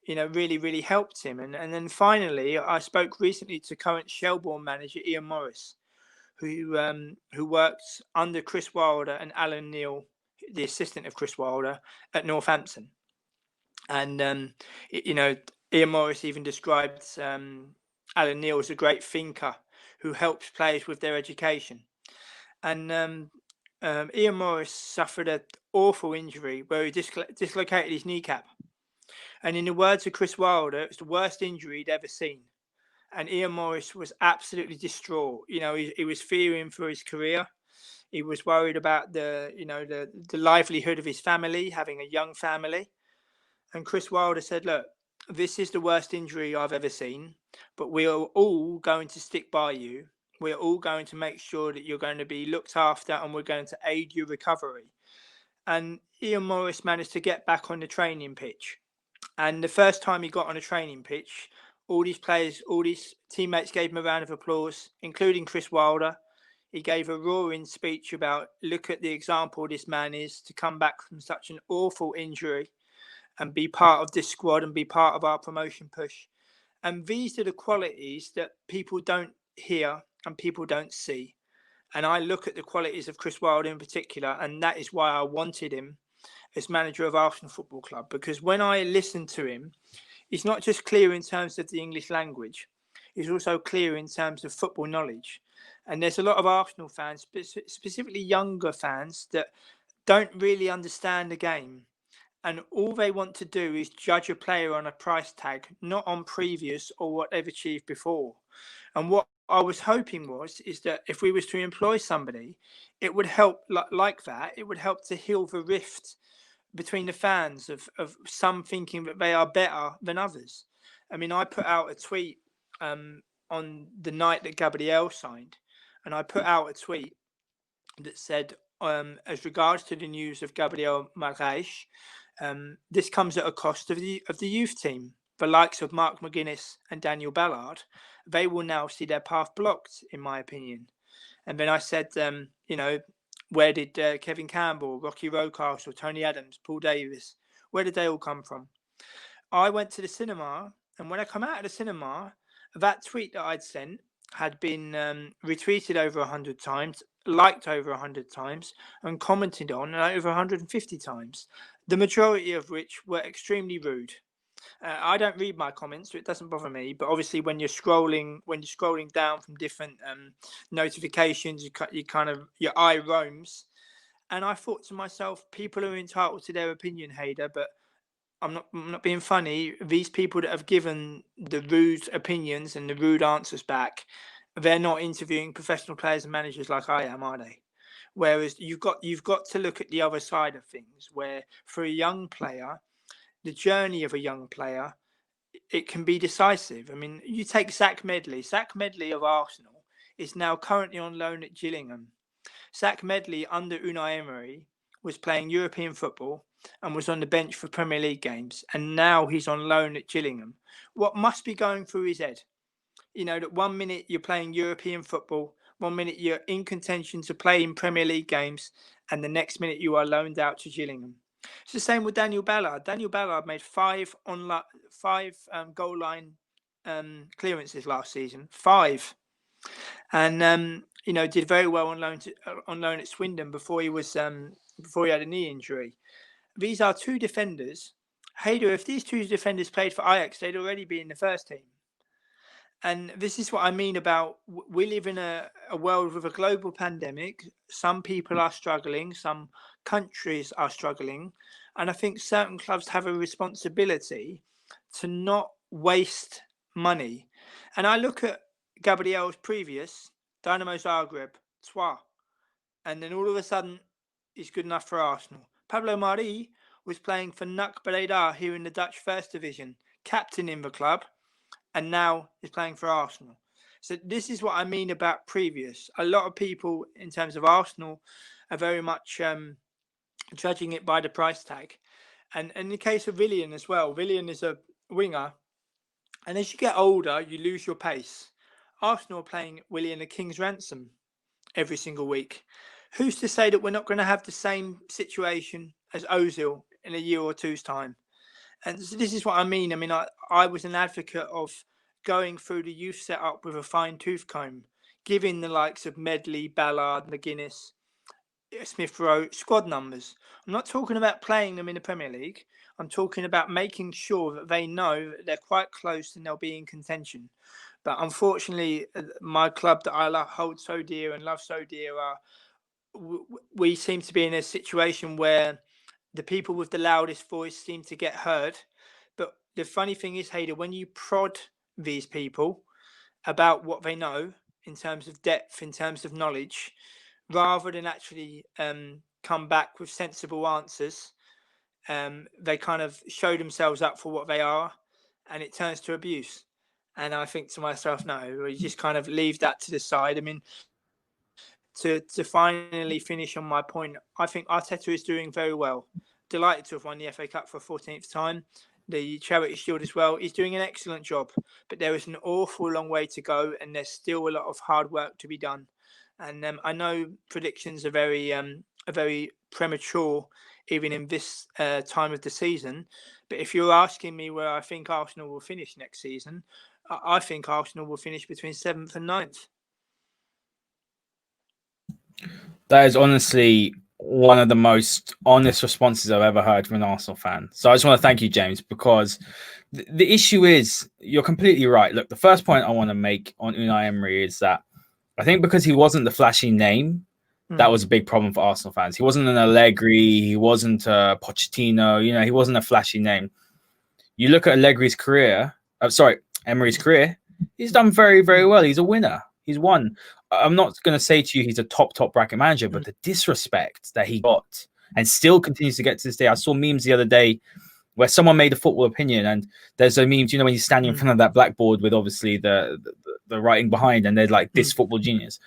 really, really helped him. And then finally, I spoke recently to current Shelbourne manager Ian Morris, who worked under Chris Wilder and Alan Neil, the assistant of Chris Wilder, at Northampton. And Ian Morris even described Alan Neil as a great thinker who helps players with their education. And Ian Morris suffered an awful injury where he dislocated his kneecap. And in the words of Chris Wilder, it was the worst injury he'd ever seen. And Ian Morris was absolutely distraught. He was fearing for his career. He was worried about the livelihood of his family, having a young family. And Chris Wilder said, "Look, this is the worst injury I've ever seen, but we are all going to stick by you. We're all going to make sure that you're going to be looked after, and we're going to aid your recovery." And Ian Morris managed to get back on the training pitch. And the first time he got on a training pitch, all these players, all these teammates gave him a round of applause, including Chris Wilder. He gave a roaring speech about, look at the example this man is to come back from such an awful injury and be part of this squad and be part of our promotion push. And these are the qualities that people don't hear and people don't see. And I look at the qualities of Chris Wilder in particular, and that is why I wanted him as manager of Arsenal Football Club. Because when I listen to him, he's not just clear in terms of the English language, he's also clear in terms of football knowledge. And there's a lot of Arsenal fans, specifically younger fans, that don't really understand the game. And all they want to do is judge a player on a price tag, not on previous or what they've achieved before. And what I was hoping is that if we was to employ somebody, it would help like that. It would help to heal the rift between the fans of some thinking that they are better than others. I mean, I put out a tweet on the night that Gabriel signed, and I put out a tweet that said, as regards to the news of Gabriel Magalhaes, this comes at a cost of the youth team. The likes of Mark McGuinness and Daniel Ballard, they will now see their path blocked, in my opinion. And then I said, where did Kevin Campbell, Rocky Rocastle, Tony Adams, Paul Davis, where did they all come from? I went to the cinema, and when I come out of the cinema, that tweet that I'd sent had been retweeted over 100 times, liked over 100 times, and commented on over 150 times, the majority of which were extremely rude. I don't read my comments, so it doesn't bother me. But obviously, when you're scrolling down from different notifications, you kind of, your eye roams. And I thought to myself, people are entitled to their opinion, Hader, but I'm not being funny. These people that have given the rude opinions and the rude answers back, they're not interviewing professional players and managers like I am, are they? Whereas you've got to look at the other side of things, where for a young player, the journey of a young player, it can be decisive. I mean, you take Zach Medley. Zach Medley of Arsenal is now currently on loan at Gillingham. Zach Medley under Unai Emery was playing European football and was on the bench for Premier League games, and now he's on loan at Gillingham. What must be going through his head? You know, that 1 minute you're playing European football, 1 minute you're in contention to play in Premier League games, and the next minute you are loaned out to Gillingham. It's the same with Daniel Ballard. Daniel Ballard made five goal line clearances last season. 5. And did very well on loan at Swindon before he had a knee injury. These are 2 defenders. Hader, if these 2 defenders played for Ajax, they'd already be in the first team. And this is what I mean about, we live in a world with a global pandemic. Some people are struggling. Some countries are struggling. And I think certain clubs have a responsibility to not waste money. And I look at Gabriel's previous, Dynamo Zagreb, Troyes. And then all of a sudden, he's good enough for Arsenal. Pablo Mari was playing for NAC Breda here in the Dutch First Division, captain in the club, and now he's playing for Arsenal. So this is what I mean about previous. A lot of people in terms of Arsenal are very much judging it by the price tag. And in the case of Willian as well, Willian is a winger. And as you get older, you lose your pace. Arsenal are playing Willian a king's ransom every single week. Who's to say that we're not going to have the same situation as Ozil in a year or two's time? And so this is what I mean. I mean, I was an advocate of going through the youth setup with a fine-tooth comb, giving the likes of Medley, Ballard, McGuinness, Smith Rowe squad numbers. I'm not talking about playing them in the Premier League. I'm talking about making sure that they know that they're quite close and they'll be in contention. But unfortunately, my club that I hold so dear and love so dear, we seem to be in a situation where the people with the loudest voice seem to get heard. But the funny thing is, Hader, when you prod these people about what they know in terms of depth, in terms of knowledge, rather than actually come back with sensible answers, they kind of show themselves up for what they are, and it turns to abuse. And I think to myself, no, you just kind of leave that to the side. I mean, to finally finish on my point, I think Arteta is doing very well. Delighted to have won the FA Cup for a 14th time. The Charity Shield as well. He's doing an excellent job, but there is an awful long way to go, and there's still a lot of hard work to be done. And I know predictions are very premature, even in this time of the season. But if you're asking me where I think Arsenal will finish next season, I think Arsenal will finish between 7th and 9th. That is honestly one of the most honest responses I've ever heard from an Arsenal fan. So I just want to thank you, James, because the issue is, you're completely right. Look, the first point I want to make on Unai Emery is that I think because he wasn't the flashy name, that was a big problem for Arsenal fans. He wasn't an Allegri, he wasn't a Pochettino, he wasn't a flashy name. You look at Emery's career, he's done very, very well. He's a winner. He's won. I'm not going to say to you he's a top bracket manager, but the disrespect that he got and still continues to get to this day. I saw memes the other day where someone made a football opinion, and there's a memes, when you're standing in front of that blackboard with obviously the writing behind, and they're like, this football genius.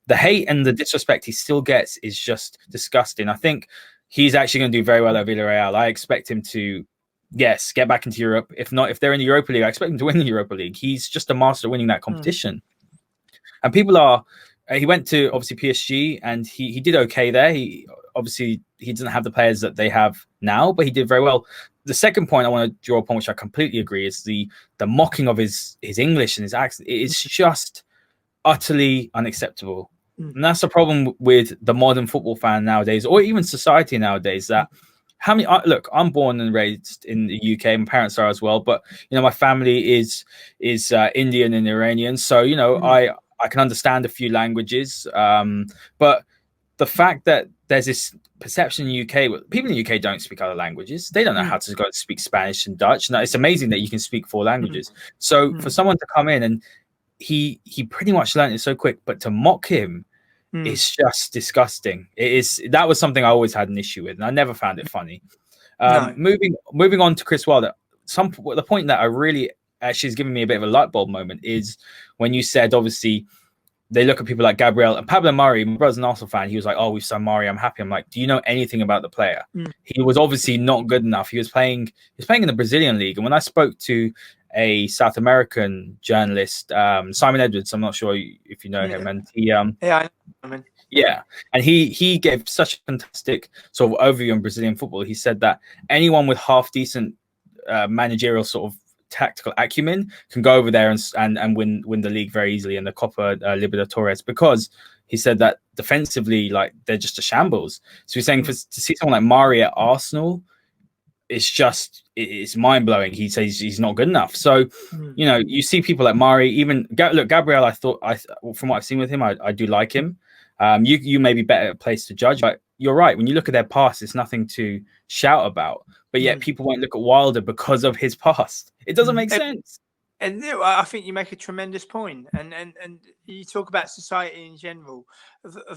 The hate and the disrespect he still gets is just disgusting. I think he's actually going to do very well at Villarreal. I expect him to, yes, get back into Europe. If not, if they're in the Europa League, I expect him to win the Europa League. He's just a master of winning that competition. And people are, he went to obviously PSG and he did okay there. He doesn't have the players that they have now, but he did very well. The second point I want to draw upon, which I completely agree, is the mocking of his English and his accent. It is just utterly unacceptable. Mm. And that's the problem with the modern football fan nowadays, or even society nowadays, that how many look, I'm born and raised in the UK, my parents are as well, but my family is Indian and Iranian, so I can understand a few languages, but the fact that there's this perception in the UK, people in the UK don't speak other languages. They don't know how to go and speak Spanish and Dutch. Now, it's amazing that you can speak 4 languages. So for someone to come in and he pretty much learned it so quick, but to mock him, it's just disgusting. That was something I always had an issue with, and I never found it funny. No. Moving on to Chris Wilder, the point that I really actually has given me a bit of a light bulb moment is when you said, obviously, they look at people like Gabriel and Pablo Mari. My brother's an Arsenal fan. He was like, "Oh, we've signed Mari. I'm happy." I'm like, "Do you know anything about the player?" He was obviously not good enough. He was playing in the Brazilian league. And when I spoke to a South American journalist, Simon Edwards, I'm not sure if you know him, and he I know. And he gave such a fantastic sort of overview on Brazilian football. He said that anyone with half decent managerial sort of tactical acumen can go over there and win the league very easily in the Copa Libertadores, because he said that defensively, like, they're just a shambles. So he's saying to see someone like Mari at Arsenal, it's mind blowing. He says he's not good enough. So you see people like Mari, even Gabriel. From what I've seen with him, I do like him. You may be better placed to judge, but you're right. When you look at their past, it's nothing to shout about. But yet people won't look at Wilder because of his past. It doesn't make sense. And I think you make a tremendous point. And you talk about society in general.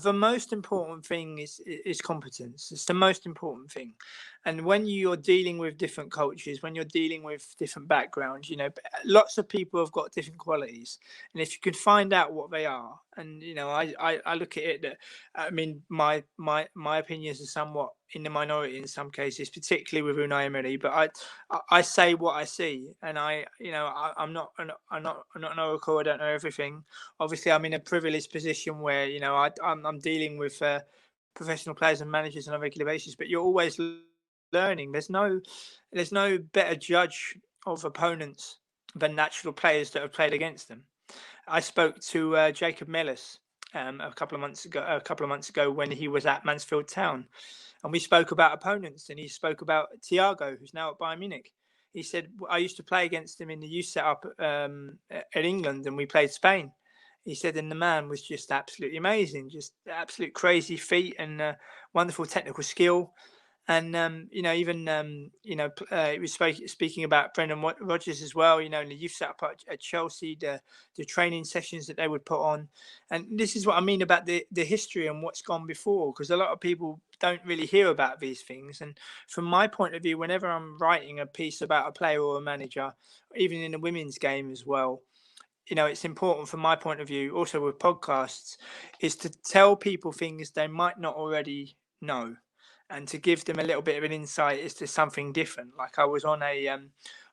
The most important thing is competence. It's the most important thing. And when you're dealing with different cultures, when you're dealing with different backgrounds, lots of people have got different qualities. And if you could find out what they are, and I look at it that, I mean, my opinions are somewhat in the minority in some cases, particularly with Unai Emery. But I say what I see, and I'm not an oracle. I don't know everything. Obviously, I'm in a privileged position where I'm dealing with professional players and managers on a regular basis. But you're always learning. There's no better judge of opponents than natural players that have played against them. I spoke to Jacob Mellis a couple of months ago when he was at Mansfield Town, and we spoke about opponents, and he spoke about Thiago, who's now at Bayern Munich. He said, I used to play against him in the youth setup at England, and we played Spain. He said, and the man was just absolutely amazing, just absolute crazy feat and wonderful technical skill. And he was speaking about Brendan Rodgers as well. In the youth setup at Chelsea, the training sessions that they would put on, and this is what I mean about the history and what's gone before, because a lot of people don't really hear about these things. And from my point of view, whenever I'm writing a piece about a player or a manager, even in the women's game as well, it's important from my point of view, also with podcasts, is to tell people things they might not already know, and to give them a little bit of an insight as to something different. Like, I was on a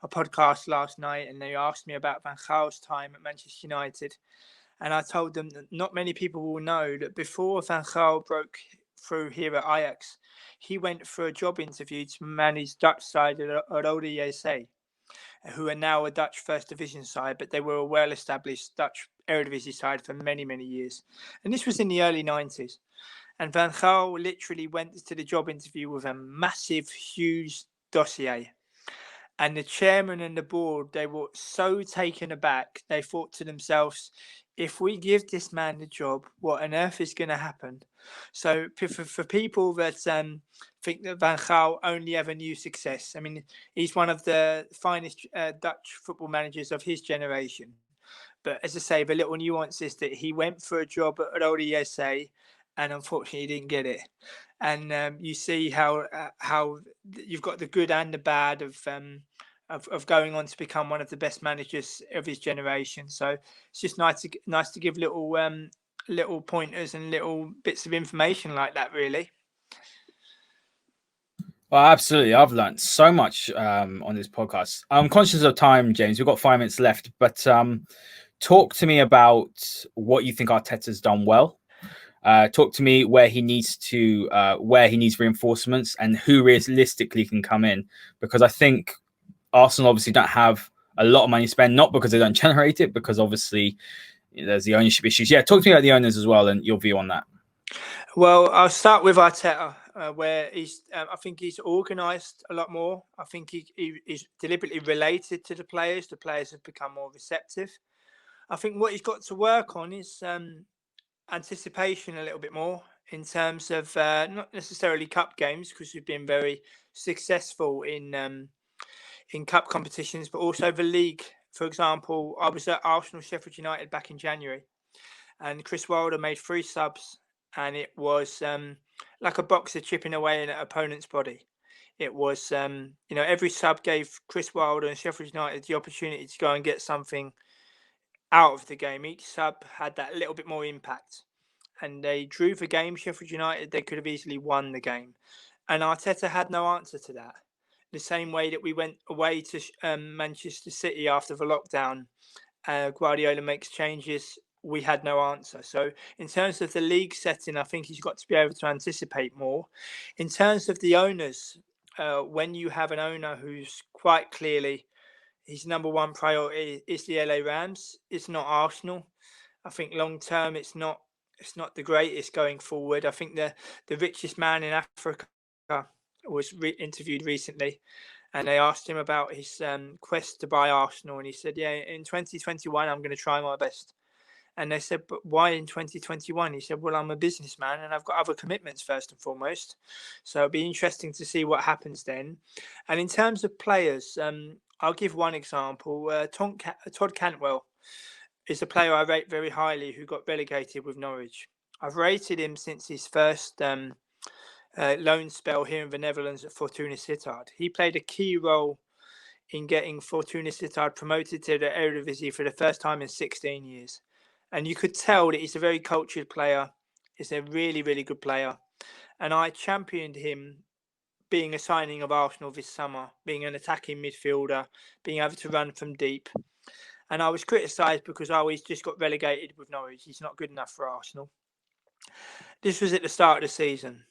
podcast last night, and they asked me about Van Gaal's time at Manchester United. And I told them that not many people will know that before Van Gaal broke through here at Ajax, he went for a job interview to manage Dutch side at Rode, who are now a Dutch First Division side, but they were a well-established Dutch Eredivisie side for many, many years. And this was in the early 90s. And Van Gaal literally went to the job interview with a massive, huge dossier. And the chairman and the board, they were so taken aback. They thought to themselves, if we give this man the job, what on earth is going to happen? So for people that think that Van Gaal only ever knew success, I mean, he's one of the finest Dutch football managers of his generation. But as I say, the little nuance is that he went for a job at Rode, and unfortunately he didn't get it. And you see how you've got the good and the bad of going on to become one of the best managers of his generation. So it's just nice to give little pointers and little bits of information like that, really. Well, absolutely. I've learned so much on this podcast. I'm conscious of time, James. We've got 5 minutes left, but talk to me about what you think Arteta's done well. Talk to me where he needs reinforcements and who realistically can come in, because I think Arsenal obviously don't have a lot of money to spend, not because they don't generate it, because obviously there's the ownership issues. Yeah, talk to me about the owners as well and your view on that. Well, I'll start with Arteta, where I think he's organised a lot more. I think he's deliberately related to the players. The players have become more receptive. I think what he's got to work on is anticipation a little bit more in terms of not necessarily cup games, because we've been very successful in cup competitions, but also the league. For example, I was at Arsenal Sheffield United back in January, and Chris Wilder made 3 subs, and it was like a boxer chipping away in an opponent's body. It was, every sub gave Chris Wilder and Sheffield United the opportunity to go and get something out of the game. Each sub had that little bit more impact, and they drew the game. Sheffield United, they could have easily won the game, and Arteta had no answer to that. The same way that we went away to Manchester City after the lockdown, Guardiola makes changes. We had no answer. So in terms of the league setting, I think he's got to be able to anticipate more. In terms of the owners, when you have an owner who's quite clearly his number one priority is the LA Rams, it's not Arsenal. I think long term, it's not the greatest going forward. I think the richest man in Africa was interviewed recently, and they asked him about his quest to buy Arsenal, and he said, "Yeah, in 2021, I'm going to try my best." And they said, "But why in 2021?" He said, "Well, I'm a businessman and I've got other commitments first and foremost. So it'll be interesting to see what happens then." And in terms of players, I'll give one example. Todd Cantwell is a player I rate very highly who got relegated with Norwich. I've rated him since his first loan spell here in the Netherlands at Fortuna Sittard. He played a key role in getting Fortuna Sittard promoted to the Eredivisie for the first time in 16 years. And you could tell that he's a very cultured player. He's a really, really good player. And I championed him being a signing of Arsenal this summer, being an attacking midfielder, being able to run from deep. And I was criticised because he's just got relegated with Norwich. He's not good enough for Arsenal. This was at the start of the season.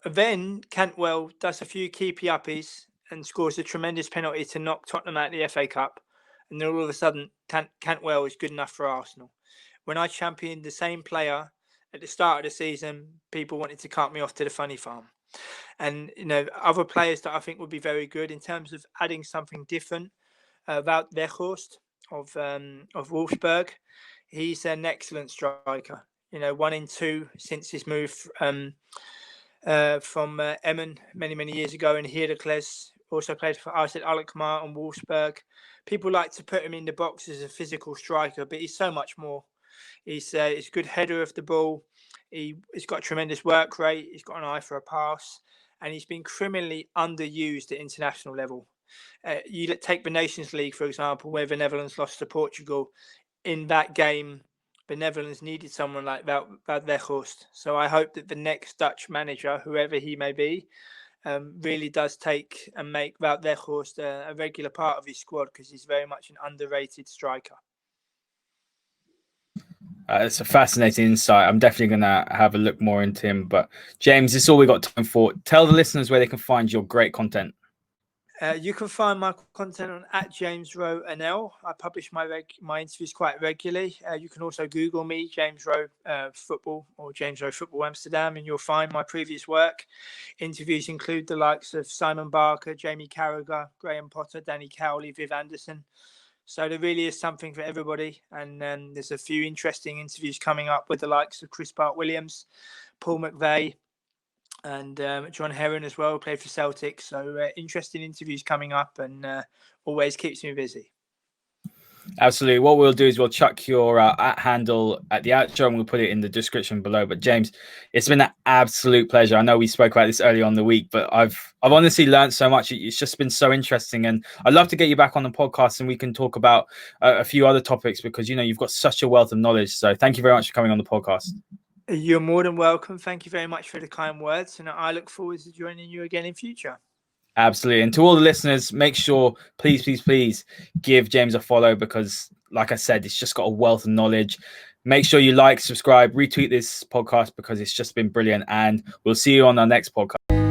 Then Cantwell does a few keepy-uppies and scores a tremendous penalty to knock Tottenham out of the FA Cup. And then all of a sudden, Cantwell is good enough for Arsenal. When I championed the same player at the start of the season, people wanted to cart me off to the funny farm. And, other players that I think would be very good in terms of adding something different, Wout Weghorst of Wolfsburg. He's an excellent striker. 1 in 2 since his move from Emmen many years ago, and Heracles. Also played for AZ Alkmaar and Wolfsburg. People like to put him in the box as a physical striker, but he's so much more. He's a good header of the ball. He's got a tremendous work rate. He's got an eye for a pass, and he's been criminally underused at international level. You take the Nations League, for example, where the Netherlands lost to Portugal. In that game, the Netherlands needed someone like Wout Weghorst. So I hope that the next Dutch manager, whoever he may be, really does take and make Wout Weghorst a regular part of his squad, because he's very much an underrated striker. It's a fascinating insight. I'm definitely going to have a look more into him. But James, this is all we got time for. Tell the listeners where they can find your great content. You can find my content on @James Rowe NL. I publish my interviews quite regularly. You can also Google me, James Rowe Football, or James Rowe Football Amsterdam, and you'll find my previous work. Interviews include the likes of Simon Barca, Jamie Carragher, Graham Potter, Danny Cowley, Viv Anderson. So there really is something for everybody. And there's a few interesting interviews coming up with the likes of Chris Bart-Williams, Paul McVeigh, and John Heron as well, played for Celtic. So interesting interviews coming up, and always keeps me busy. Absolutely. What we'll do is we'll chuck your @handle at the outro, and we'll put it in the description below. But James, it's been an absolute pleasure. I know we spoke about this early on in the week, but I've honestly learned so much. It's just been so interesting, and I'd love to get you back on the podcast and we can talk about a few other topics, because you've got such a wealth of knowledge. So thank you very much for coming on the podcast. You're more than welcome. Thank you very much for the kind words, and I look forward to joining you again in future. Absolutely. And to all the listeners, make sure, please give James a follow, because like I said, it's just got a wealth of knowledge. Make sure you like, subscribe, retweet this podcast, because it's just been brilliant. And we'll see you on our next podcast.